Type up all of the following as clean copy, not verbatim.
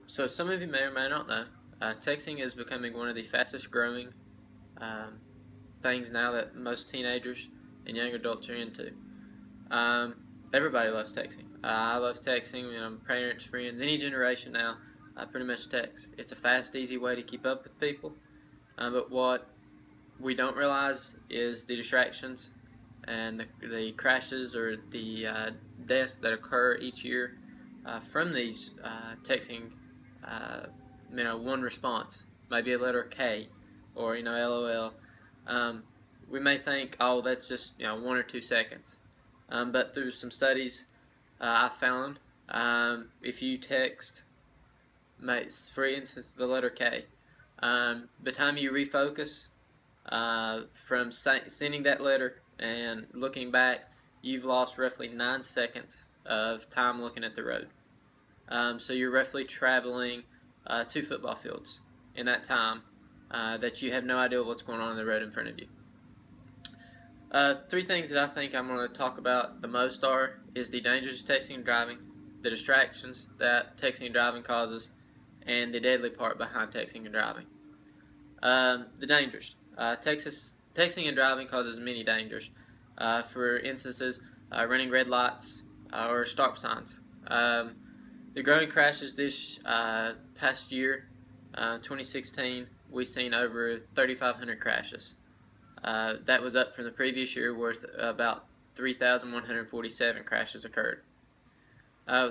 So some of you may or may not know, texting is becoming one of the fastest growing um, things now that most teenagers and young adults are into. Um, Everybody loves texting. I love texting. Parents, friends, any generation now, pretty much text. It's a fast, easy way to keep up with people. But what we don't realize is the distractions and the crashes or the deaths that occur each year from these texting. Uh, one response, maybe a letter K, or LOL. Um, we may think, oh, that's just 1 or 2 seconds, but through some studies, I found if you text, for instance, the letter K, the time you refocus from sending that letter and looking back, you've lost roughly 9 seconds of time looking at the road. So you're roughly traveling 2 football fields in that time that you have no idea what's going on the road in front of you. Three things that I think I'm going to talk about the most is the dangers of texting and driving, the distractions that texting and driving causes, and the deadly part behind texting and driving. The dangers. Texting and driving causes many dangers. For instances, running red lights or stop signs. The growing crashes this past year, 2016, we've seen over 3,500 crashes. That was up from the previous year, worth about 3,147 crashes occurred.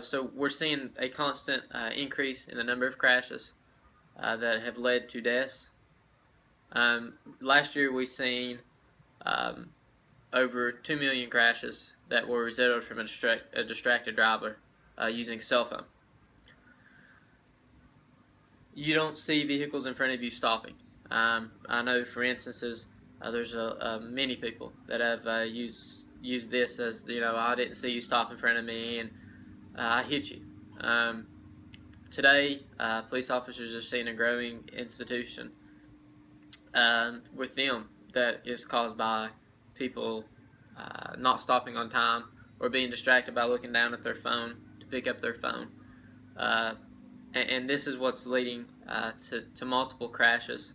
So we're seeing a constant increase in the number of crashes that have led to deaths. Last year we seen over 2 million crashes that were resulted from a distracted driver using a cell phone. You don't see vehicles in front of you stopping. I know, for instances, there's many people that have used this as, I didn't see you stop in front of me and I hit you. Today, police officers are seeing a growing institution with them that is caused by people not stopping on time or being distracted by looking down at their phone to pick up their phone. And this is what's leading to multiple crashes,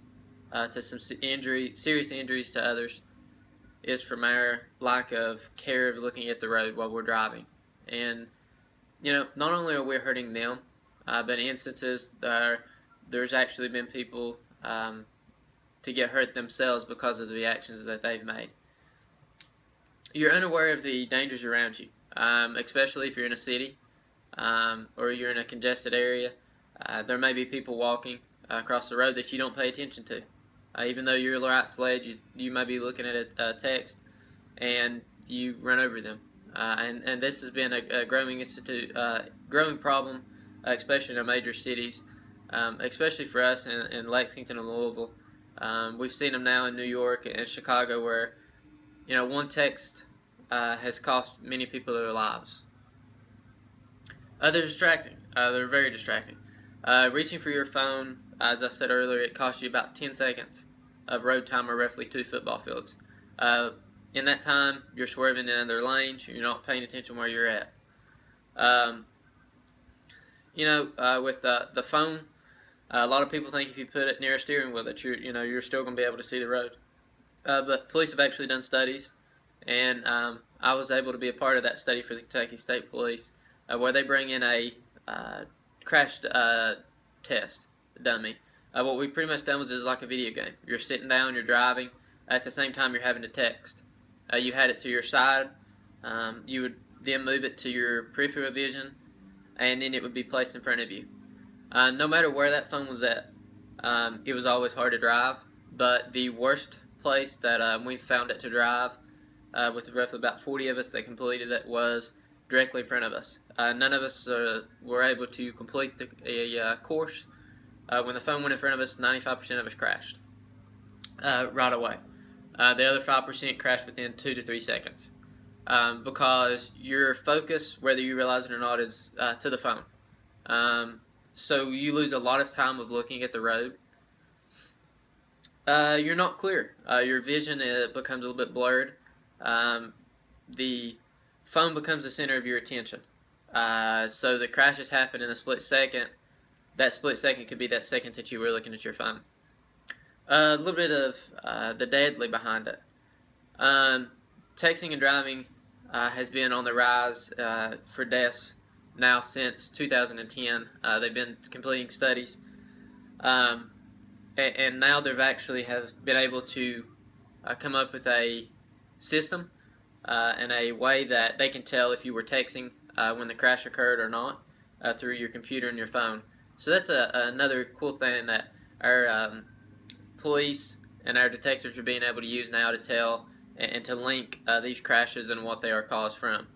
to some serious injuries to others, is from our lack of care of looking at the road while we're driving. And, not only are we hurting them, but in instances there's actually been people to get hurt themselves because of the actions that they've made. You're unaware of the dangers around you, especially if you're in a city or you're in a congested area. There may be people walking across the road that you don't pay attention to. Even though your light's led, you may be looking at a text and you run over them. And this has been a growing problem, especially in our major cities, especially for us in Lexington and Louisville. We've seen them now in New York and Chicago, where one text has cost many people their lives. They're distracting. They're very distracting. Reaching for your phone, as I said earlier, it costs you about 10 seconds of road time, or roughly 2 football fields. In that time, you're swerving in other lanes. You're not paying attention where you're at. With the phone, a lot of people think if you put it near a steering wheel that you're still going to be able to see the road. But police have actually done studies, and I was able to be a part of that study for the Kentucky State Police, where they bring in a crash test dummy. What we pretty much done was just like a video game. You're sitting down, you're driving, at the same time you're having to text. You had it to your side, you would then move it to your peripheral vision, and then it would be placed in front of you. No matter where that phone was at, it was always hard to drive, but the worst place that we found it to drive, with roughly about 40 of us that completed it, was directly in front of us. None of us were able to complete the course. When the phone went in front of us, 95% of us crashed right away. The other 5% crashed within 2 to 3 seconds, because your focus, whether you realize it or not, is to the phone. So you lose a lot of time of looking at the road. You're not clear. Your vision becomes a little bit blurred. The phone becomes the center of your attention. So the crashes happen in a split second that split second could be that second that you were looking at your phone. A little bit of the deadly behind it. Texting and driving has been on the rise for deaths now since 2010. They've been completing studies, and now they've actually have been able to come up with a system and a way that they can tell if you were texting when the crash occurred or not through your computer and your phone. So that's another cool thing that our police and our detectives are being able to use now to tell and to link these crashes and what they are caused from.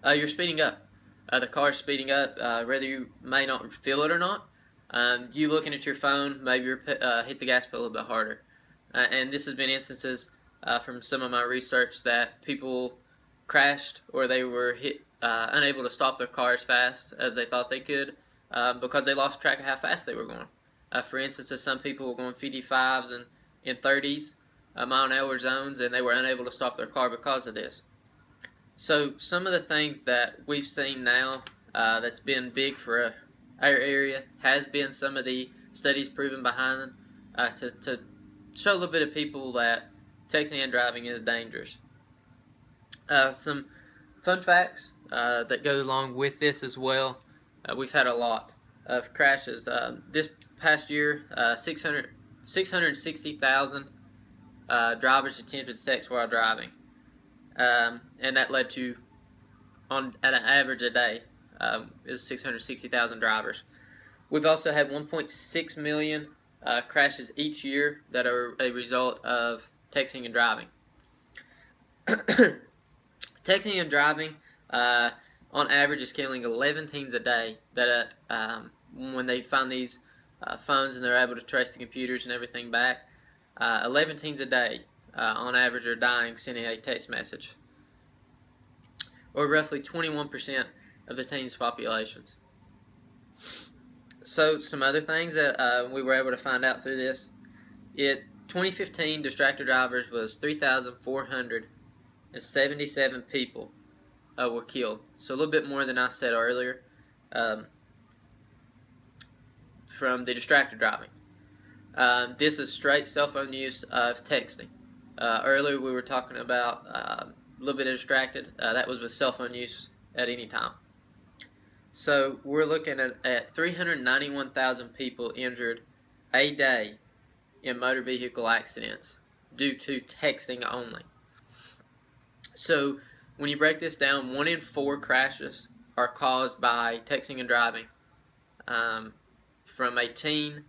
You're speeding up. The car's speeding up, whether you may not feel it or not. You looking at your phone, maybe you hit the gas pedal a little bit harder. And this has been instances from some of my research that people crashed or they were unable to stop their car as fast as they thought they could because they lost track of how fast they were going. For instance, some people were going 55s and in 30s mile-an-hour zones, and they were unable to stop their car because of this. So some of the things that we've seen now that's been big for our area has been some of the studies proven behind them to show a little bit of people that texting and driving is dangerous. Some fun facts that go along with this as well. We've had a lot of crashes. This past year, 660,000 drivers attempted to text while driving, and that led to, at an average a day, is 660,000 drivers. We've also had 1.6 million crashes each year that are a result of texting and driving. Texting and driving, on average, is killing 11 teens a day. That when they find these phones and they're able to trace the computers and everything back, 11 teens a day on average are dying sending a text message, or roughly 21% of the teens' populations. So some other things that we were able to find out through this: 2015 distracted drivers was 3,477 people were killed. So a little bit more than I said earlier from the distracted driving. This is straight cell phone use of texting. Earlier we were talking about a little bit of distracted. That was with cell phone use at any time. So we're looking at 391,000 people injured a day in motor vehicle accidents due to texting only. So when you break this down, 1 in 4 crashes are caused by texting and driving from a teen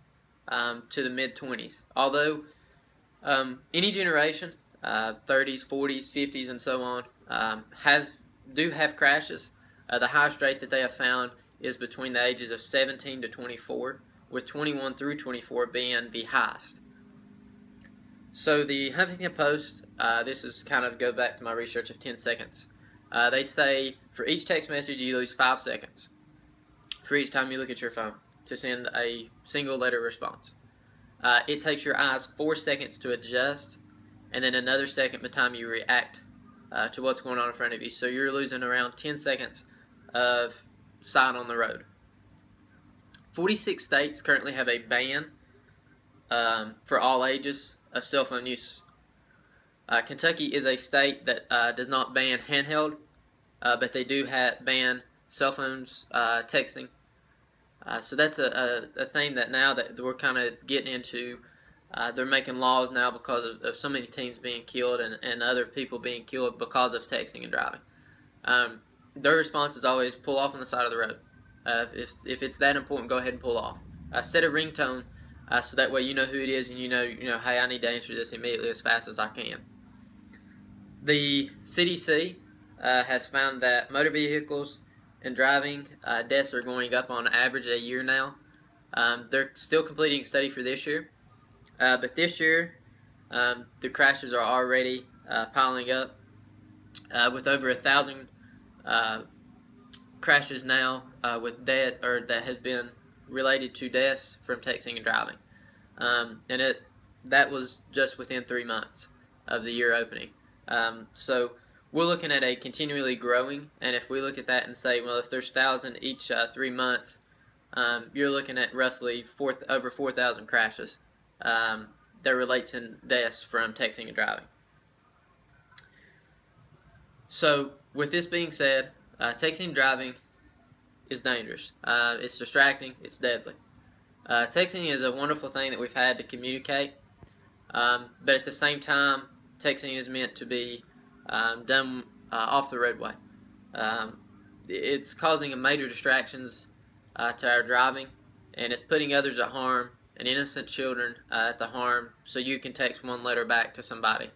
to the mid-20s. Although any generation, 30s, 40s, 50s, and so on, do have crashes. The highest rate that they have found is between the ages of 17 to 24, with 21 through 24 being the highest. So the Huffington Post, this is kind of go back to my research of 10 seconds. They say for each text message you lose 5 seconds for each time you look at your phone to send a single letter response. It takes your eyes 4 seconds to adjust, and then another second by the time you react to what's going on in front of you. So you're losing around 10 seconds of sight on the road. 46 states currently have a ban for all ages of cell phone use. Kentucky is a state that does not ban handheld, but they do ban cell phones texting. So that's a thing that now that we're kind of getting into. They're making laws now because of so many teens being killed and other people being killed because of texting and driving. Their response is always pull off on the side of the road. If it's that important, go ahead and pull off. Set a ringtone so that way you know who it is and you know, hey, I need to answer this immediately as fast as I can. The CDC has found that motor vehicles and driving deaths are going up on average a year now. They're still completing a study for this year, but this year the crashes are already piling up with over 1,000 crashes now with death or that has been related to deaths from texting and driving, and that was just within 3 months of the year opening. So we're looking at a continually growing, and if we look at that and say, well, if there's 1,000 each 3 months, you're looking at roughly over 4,000 crashes that relates in deaths from texting and driving. So, with this being said, texting and driving is dangerous. It's distracting. It's deadly. Texting is a wonderful thing that we've had to communicate, but at the same time, texting is meant to be done off the roadway. It's causing major distractions to our driving, and it's putting others at harm and innocent children at the harm, so you can text one letter back to somebody.